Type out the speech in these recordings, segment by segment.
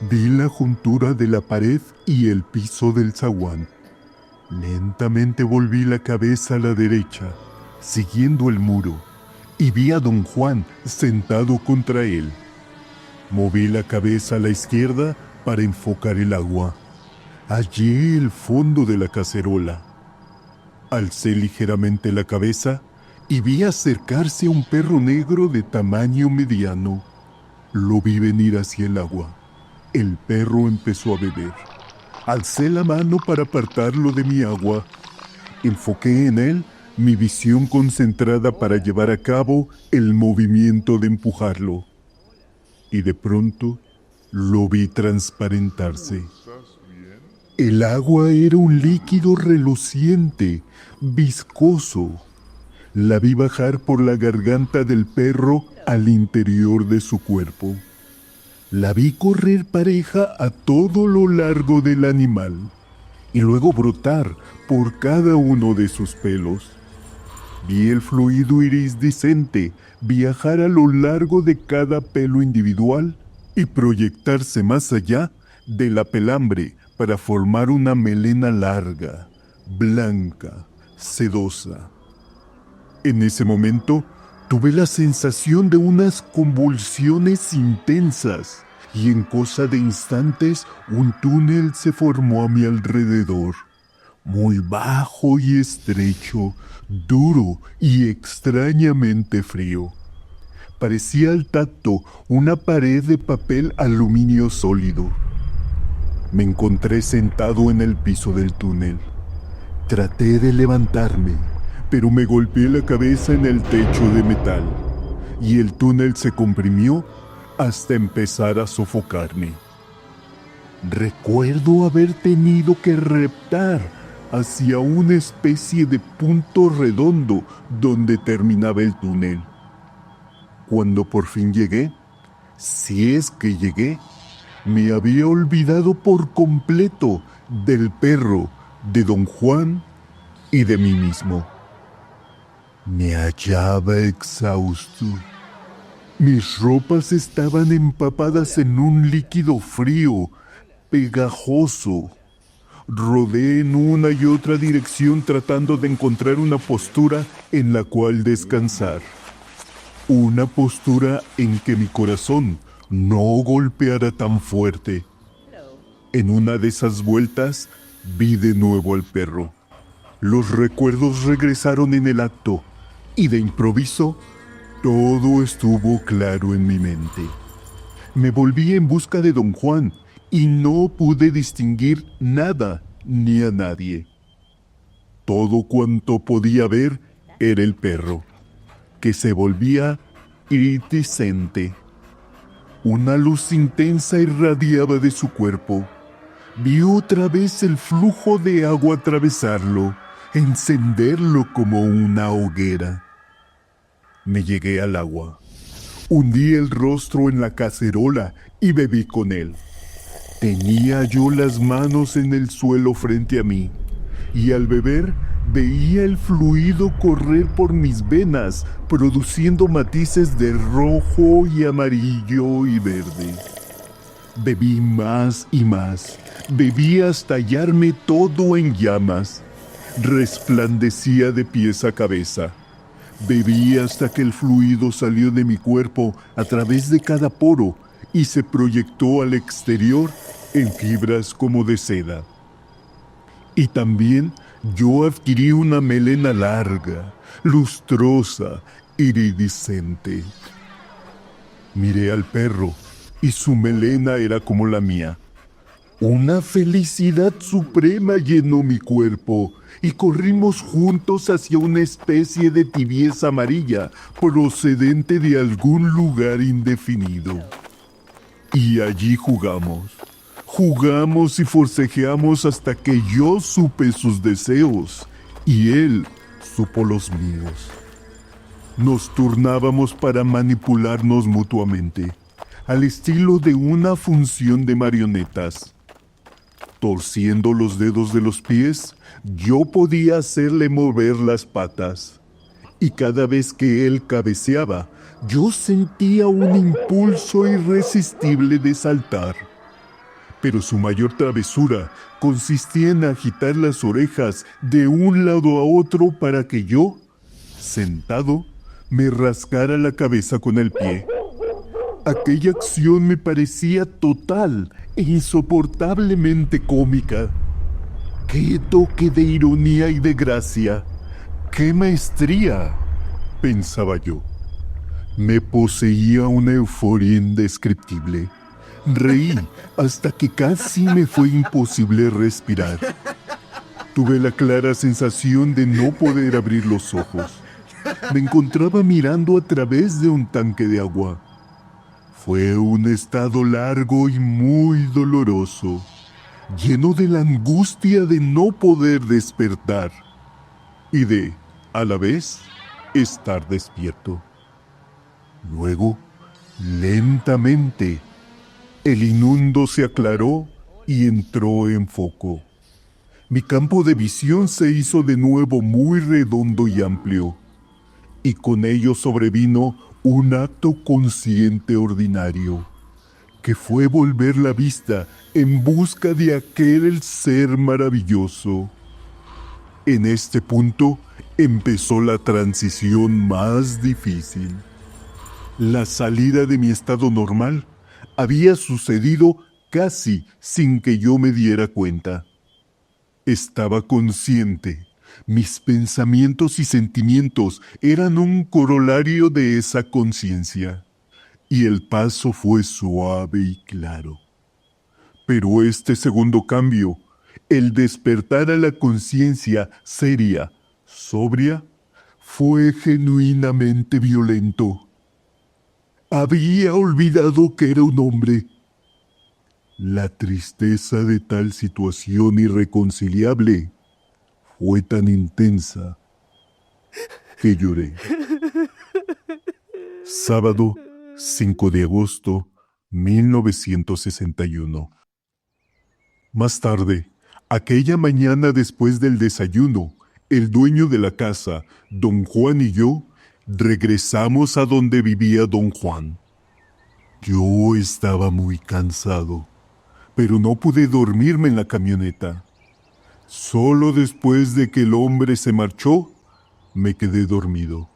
Vi la juntura de la pared y el piso del zaguán. Lentamente volví la cabeza a la derecha, siguiendo el muro, y vi a don Juan sentado contra él. Moví la cabeza a la izquierda para enfocar el agua. Hallé el fondo de la cacerola. Alcé ligeramente la cabeza y vi acercarse a un perro negro de tamaño mediano. Lo vi venir hacia el agua. El perro empezó a beber. Alcé la mano para apartarlo de mi agua. Enfoqué en él mi visión concentrada para llevar a cabo el movimiento de empujarlo. Y de pronto lo vi transparentarse. El agua era un líquido reluciente, viscoso. La vi bajar por la garganta del perro al interior de su cuerpo. La vi correr pareja a todo lo largo del animal y luego brotar por cada uno de sus pelos. Vi el fluido iridiscente viajar a lo largo de cada pelo individual y proyectarse más allá de la pelambre para formar una melena larga, blanca, sedosa. En ese momento, tuve la sensación de unas convulsiones intensas y en cosa de instantes un túnel se formó a mi alrededor, muy bajo y estrecho, duro y extrañamente frío. Parecía al tacto una pared de papel aluminio sólido. Me encontré sentado en el piso del túnel. Traté de levantarme, pero me golpeé la cabeza en el techo de metal y el túnel se comprimió hasta empezar a sofocarme. Recuerdo haber tenido que reptar hacia una especie de punto redondo donde terminaba el túnel. Cuando por fin llegué, si es que llegué, me había olvidado por completo del perro, de don Juan y de mí mismo. Me hallaba exhausto. Mis ropas estaban empapadas en un líquido frío, pegajoso. Rodé en una y otra dirección tratando de encontrar una postura en la cual descansar. Una postura en que mi corazón no golpeara tan fuerte. En una de esas vueltas vi de nuevo al perro. Los recuerdos regresaron en el acto y de improviso todo estuvo claro en mi mente. Me volví en busca de don Juan y no pude distinguir nada ni a nadie. Todo cuanto podía ver era el perro, que se volvía iridiscente. Una luz intensa irradiaba de su cuerpo. Vi otra vez el flujo de agua atravesarlo, encenderlo como una hoguera. Me llegué al agua. Hundí el rostro en la cacerola y bebí con él. Tenía yo las manos en el suelo frente a mí, y al beber veía el fluido correr por mis venas, produciendo matices de rojo y amarillo y verde. Bebí más y más, bebí hasta hallarme todo en llamas. Resplandecía de pies a cabeza. Bebí hasta que el fluido salió de mi cuerpo a través de cada poro y se proyectó al exterior en fibras como de seda. Y también yo adquirí una melena larga, lustrosa, iridiscente. Miré al perro y su melena era como la mía. Una felicidad suprema llenó mi cuerpo y corrimos juntos hacia una especie de tibieza amarilla procedente de algún lugar indefinido. Y allí jugamos. Jugamos y forcejeamos hasta que yo supe sus deseos y él supo los míos. Nos turnábamos para manipularnos mutuamente, al estilo de una función de marionetas. Torciendo los dedos de los pies, yo podía hacerle mover las patas. Y cada vez que él cabeceaba, yo sentía un impulso irresistible de saltar. pero su mayor travesura consistía en agitar las orejas de un lado a otro para que yo, sentado, me rascara la cabeza con el pie. Aquella acción me parecía total e insoportablemente cómica. ¡Qué toque de ironía y de gracia! ¡Qué maestría!, pensaba yo. Me poseía una euforia indescriptible. Reí hasta que casi me fue imposible respirar. Tuve la clara sensación de no poder abrir los ojos. Me encontraba mirando a través de un tanque de agua. Fue un estado largo y muy doloroso, lleno de la angustia de no poder despertar y de, a la vez, estar despierto. Luego, lentamente, el inundo se aclaró y entró en foco. Mi campo de visión se hizo de nuevo muy redondo y amplio, y con ello sobrevino un acto consciente ordinario, que fue volver la vista en busca de aquel ser maravilloso. En este punto empezó la transición más difícil. La salida de mi estado normal había sucedido casi sin que yo me diera cuenta. Estaba consciente. Mis pensamientos y sentimientos eran un corolario de esa conciencia, y el paso fue suave y claro. Pero este segundo cambio, el despertar a la conciencia seria, sobria, fue genuinamente violento. Había olvidado que era un hombre. La tristeza de tal situación irreconciliable fue tan intensa que lloré. Sábado 5 de agosto 1961. Más tarde, aquella mañana después del desayuno, el dueño de la casa, don Juan y yo, regresamos a donde vivía don Juan. Yo estaba muy cansado, pero no pude dormirme en la camioneta. Solo después de que el hombre se marchó, me quedé dormido,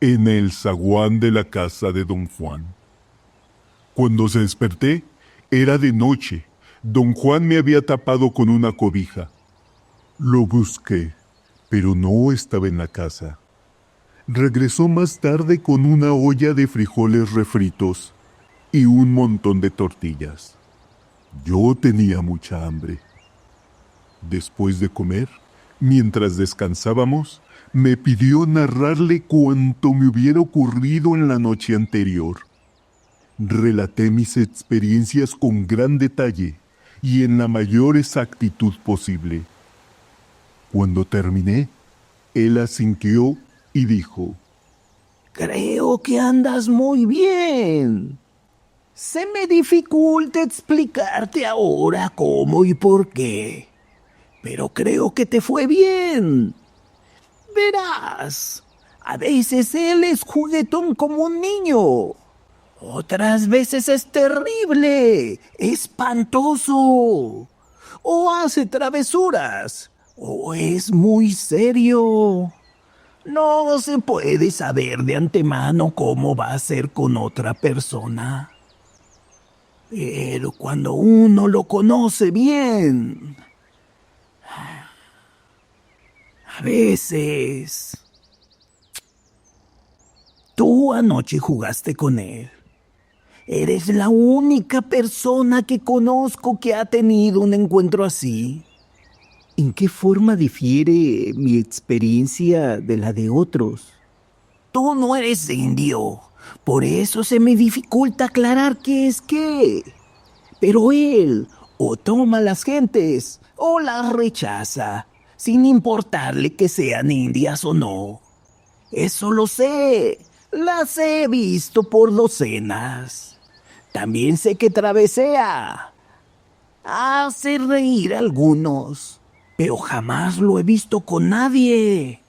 en el zaguán de la casa de don Juan. Cuando se desperté, era de noche. Don Juan me había tapado con una cobija. Lo busqué, pero no estaba en la casa. Regresó más tarde con una olla de frijoles refritos y un montón de tortillas. Yo tenía mucha hambre. Después de comer, mientras descansábamos, me pidió narrarle cuanto me hubiera ocurrido en la noche anterior. Relaté mis experiencias con gran detalle y en la mayor exactitud posible. Cuando terminé, él asintió y dijo: Creo que andas muy bien. Se me dificulta explicarte ahora cómo y por qué, pero creo que te fue bien. Verás, a veces él es juguetón como un niño. Otras veces es terrible, espantoso. O hace travesuras, o es muy serio. No se puede saber de antemano cómo va a ser con otra persona. Pero cuando uno lo conoce bien, a veces... Tú anoche jugaste con él. Eres la única persona que conozco que ha tenido un encuentro así. ¿En qué forma difiere mi experiencia de la de otros? Tú no eres indio, por eso se me dificulta aclarar qué es qué. Pero él o toma a las gentes o las rechaza, sin importarle que sean indias o no. Eso lo sé, las he visto por docenas. También sé que travesea. Hace reír a algunos, pero jamás lo he visto con nadie.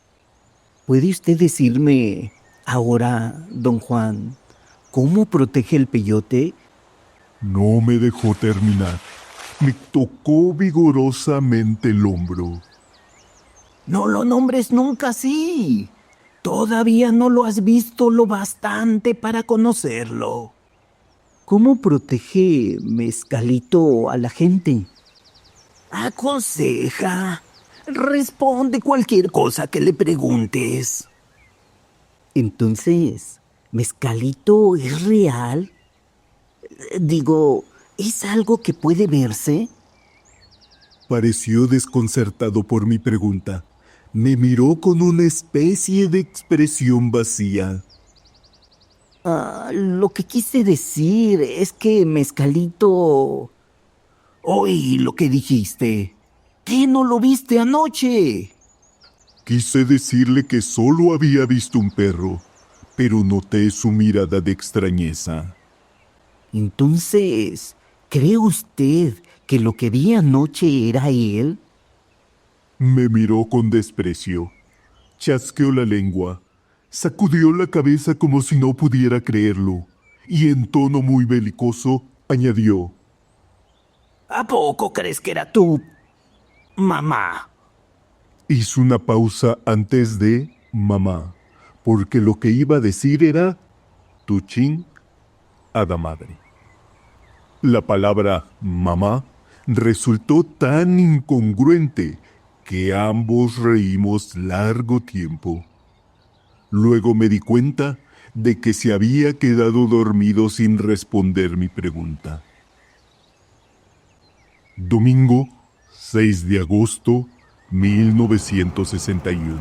¿Puede usted decirme ahora, don Juan, cómo protege el peyote? No me dejó terminar. me tocó vigorosamente el hombro. No lo nombres nunca así. Todavía no lo has visto lo bastante para conocerlo. ¿Cómo protege Mezcalito a la gente? Aconseja. Responde cualquier cosa que le preguntes. Entonces, ¿Mezcalito es real? Digo, ¿es algo que puede verse? Pareció desconcertado por mi pregunta. Me miró con una especie de expresión vacía. Lo que quise decir es que Mezcalito... Oí lo que dijiste. ¿Qué no lo viste anoche? Quise decirle que solo había visto un perro, pero noté su mirada de extrañeza. Entonces, ¿cree usted que lo que vi anoche era él? Me miró con desprecio. Chasqueó la lengua. Sacudió la cabeza como si no pudiera creerlo. Y en tono muy belicoso añadió: ¿A poco crees que era tu mamá? Hizo una pausa antes de mamá, porque lo que iba a decir era tu hada madre. La palabra mamá resultó tan incongruente que ambos reímos largo tiempo. Luego me di cuenta de que se había quedado dormido sin responder mi pregunta. Domingo 6 de agosto 1961.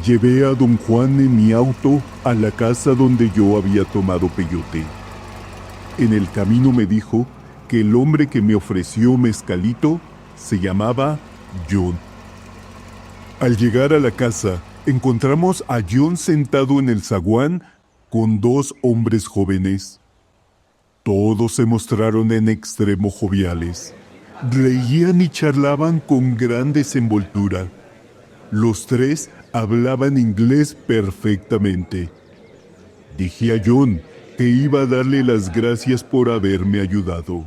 Llevé a don Juan en mi auto a la casa donde yo había tomado peyote. En el camino me dijo que el hombre que me ofreció mezcalito se llamaba John. Al llegar a la casa, encontramos a John sentado en el zaguán con dos hombres jóvenes. Todos se mostraron en extremo joviales. Reían y charlaban con gran desenvoltura. Los tres hablaban inglés perfectamente. Dije a John que iba a darle las gracias por haberme ayudado.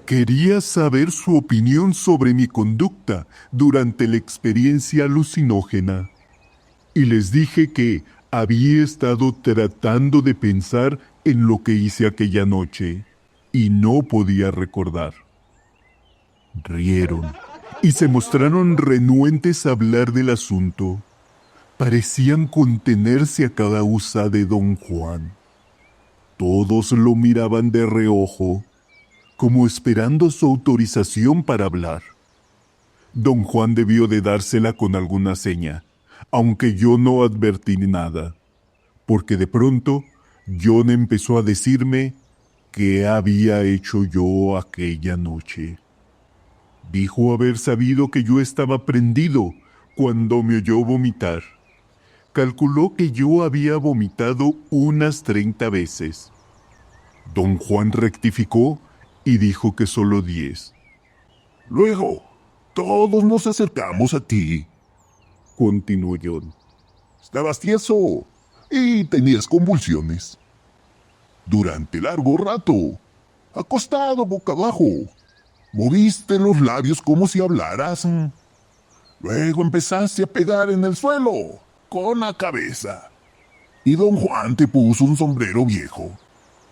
Quería saber su opinión sobre mi conducta durante la experiencia alucinógena. Y les dije que había estado tratando de pensar en lo que hice aquella noche y no podía recordar. Rieron y se mostraron renuentes a hablar del asunto. Parecían contenerse a causa de don Juan. Todos lo miraban de reojo, como esperando su autorización para hablar. Don Juan debió de dársela con alguna seña, aunque yo no advertí nada, porque de pronto John empezó a decirme qué había hecho yo aquella noche. Dijo haber sabido que yo estaba prendido cuando me oyó vomitar. Calculó que yo había vomitado unas 30 veces. Don Juan rectificó y dijo que solo 10. Luego, todos nos acercamos a ti, continuó John. Estabas tieso y tenías convulsiones. Durante largo rato, acostado boca abajo, moviste los labios como si hablaras. Luego empezaste a pegar en el suelo con la cabeza. Y don Juan te puso un sombrero viejo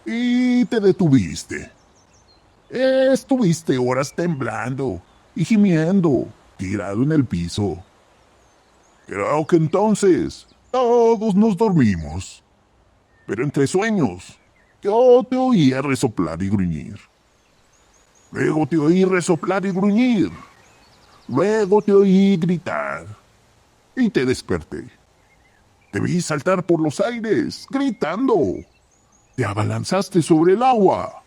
y te detuviste. Estuviste horas temblando y gimiendo, tirado en el piso. Creo que entonces todos nos dormimos. Pero entre sueños, yo te oía resoplar y gruñir. Luego te oí resoplar y gruñir. Luego te oí gritar. Y te desperté. Te vi saltar por los aires, gritando. Te abalanzaste sobre el agua.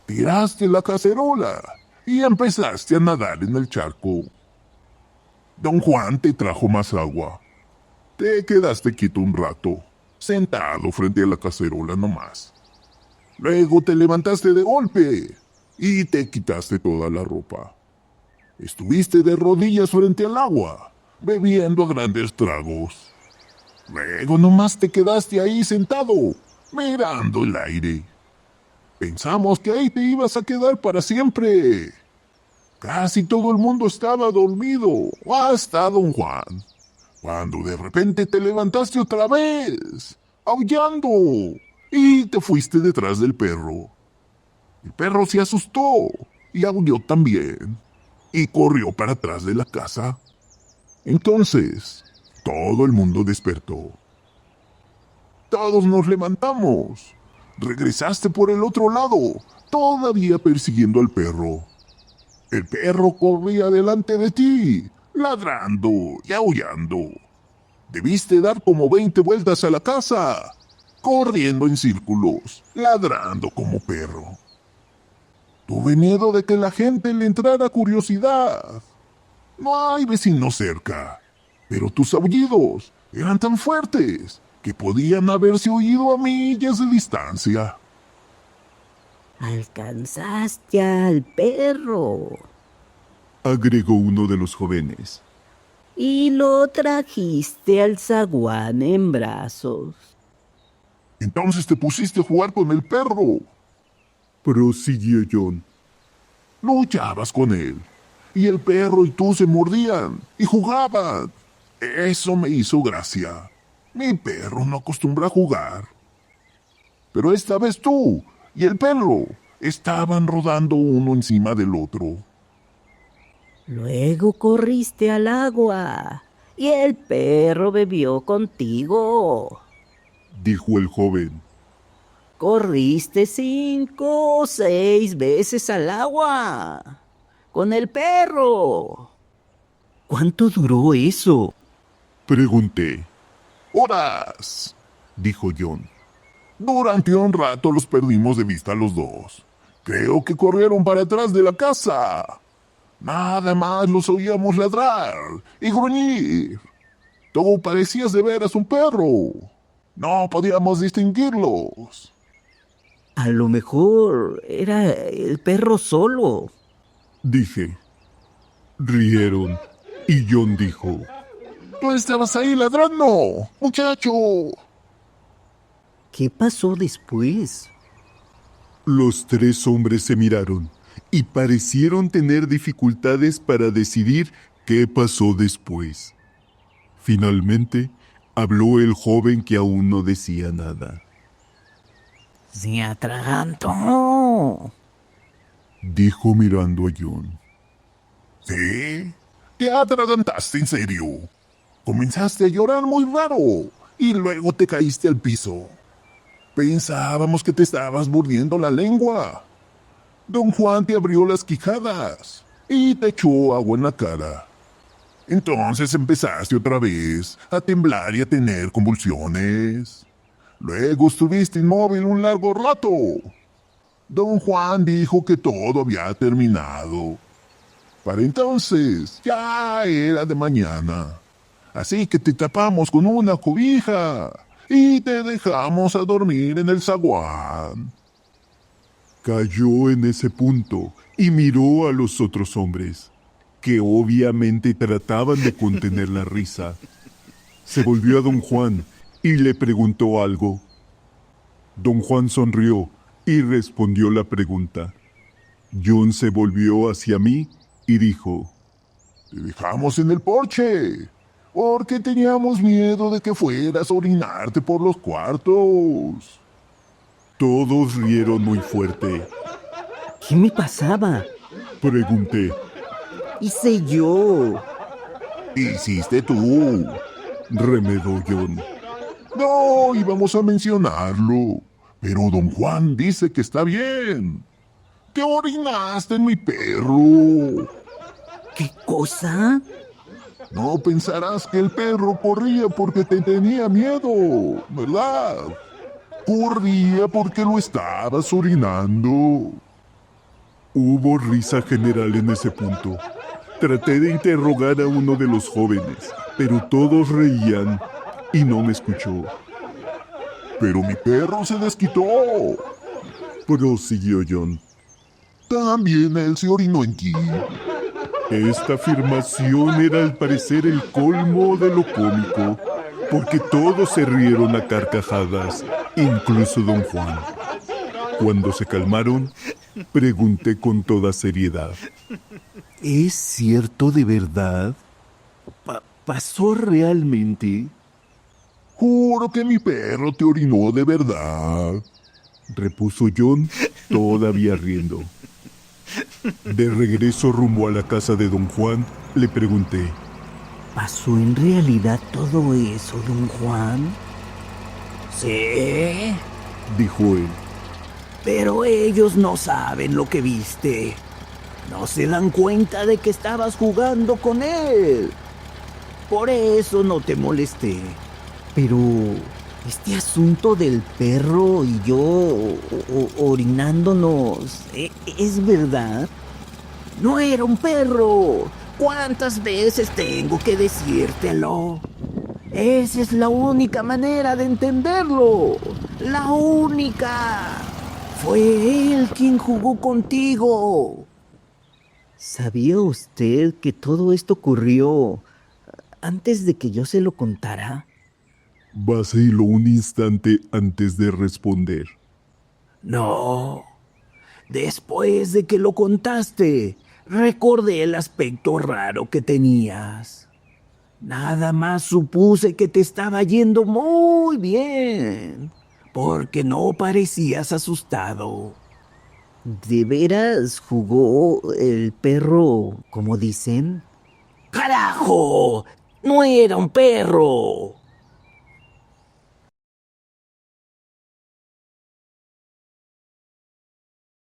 Tiraste la cacerola y empezaste a nadar en el charco. Don Juan te trajo más agua. Te quedaste quieto un rato, sentado frente a la cacerola nomás. Luego te levantaste de golpe y te quitaste toda la ropa. Estuviste de rodillas frente al agua, bebiendo a grandes tragos. Luego nomás te quedaste ahí sentado, mirando el aire. Pensamos que ahí te ibas a quedar para siempre. Casi todo el mundo estaba dormido, hasta don Juan, cuando de repente te levantaste otra vez, aullando, y te fuiste detrás del perro. El perro se asustó y aulló también, y corrió para atrás de la casa. Entonces, todo el mundo despertó. Todos nos levantamos. Regresaste por el otro lado, todavía persiguiendo al perro. El perro corría delante de ti, ladrando y aullando. Debiste dar como 20 vueltas a la casa, corriendo en círculos, ladrando como perro. Tuve miedo de que la gente le entrara curiosidad. No hay vecinos cerca, pero tus aullidos eran tan fuertes que podían haberse oído a millas de distancia. Alcanzaste al perro agregó uno de los jóvenes. y lo trajiste al zaguán en brazos. Entonces te pusiste a jugar con el perro. Prosiguió John. Luchabas con él, y el perro y tú se mordían y jugaban. Eso me hizo gracia. Mi perro no acostumbra a jugar. Pero esta vez tú y el perro estaban rodando uno encima del otro. Luego corriste al agua y el perro bebió contigo. Dijo el joven. Corriste 5 o 6 veces al agua con el perro. ¿Cuánto duró eso? Pregunté. ¡Horas! Dijo John. Durante un rato los perdimos de vista los dos. Creo que corrieron para atrás de la casa. Nada más los oíamos ladrar y gruñir. Tú parecías de veras un perro. No podíamos distinguirlos. A lo mejor era el perro solo. Dije. Rieron y John dijo. Tú estabas ahí ladrando, muchacho. ¿Qué pasó después? Los tres hombres se miraron y parecieron tener dificultades para decidir qué pasó después. Finalmente, habló el joven que aún no decía nada. Se atragantó. Dijo mirando a John. ¿Sí? Te atragantaste en serio. Comenzaste a llorar muy raro y luego te caíste al piso. Pensábamos que te estabas mordiendo la lengua. Don Juan te abrió las quijadas y te echó agua en la cara. Entonces empezaste otra vez a temblar y a tener convulsiones. Luego estuviste inmóvil un largo rato. Don Juan dijo que todo había terminado. Para entonces ya era de mañana. Así que te tapamos con una cobija y te dejamos a dormir en el zaguán. Cayó en ese punto y miró a los otros hombres, que obviamente trataban de contener la risa. Se volvió a don Juan y le preguntó algo. Don Juan sonrió y respondió la pregunta. John se volvió hacia mí y dijo, Te dejamos en el porche, porque teníamos miedo de que fueras a orinarte por los cuartos. todos rieron muy fuerte. ¿Qué me pasaba? Pregunté, Hice yo. Hiciste tú. remedó John. No íbamos a mencionarlo, pero don Juan dice que está bien. Te orinaste en mi perro. ¿Qué cosa? No pensarás que el perro corría porque te tenía miedo, ¿verdad? Corría porque lo estabas orinando. Hubo risa general en ese punto. Traté de interrogar a uno de los jóvenes, pero todos reían y no me escuchó. Pero mi perro se desquitó. Prosiguió John. También él se orinó en ti. Esta afirmación era al parecer el colmo de lo cómico, porque todos se rieron a carcajadas, incluso don Juan. Cuando se calmaron, pregunté con toda seriedad. ¿Es cierto de verdad? ¿Pasó realmente? Juro que mi perro te orinó de verdad. Repuso John, todavía riendo. De regreso rumbo a la casa de don Juan, le pregunté. ¿Pasó en realidad todo eso, don Juan? Sí, Dijo él. pero ellos no saben lo que viste. No se dan cuenta de que estabas jugando con él. Por eso no te molesté. Pero este asunto del perro y yo orinándonos, ¿es verdad? No era un perro. ¿Cuántas veces tengo que decírtelo? Esa es la única manera de entenderlo. La única. Fue él quien jugó contigo. ¿Sabía usted que todo esto ocurrió antes de que yo se lo contara? Vaciló un instante antes de responder. No. Después de que lo contaste, recordé el aspecto raro que tenías. Nada más supuse que te estaba yendo muy bien, porque no parecías asustado. ¿De veras jugó el perro como dicen? ¡Carajo! ¡No era un perro!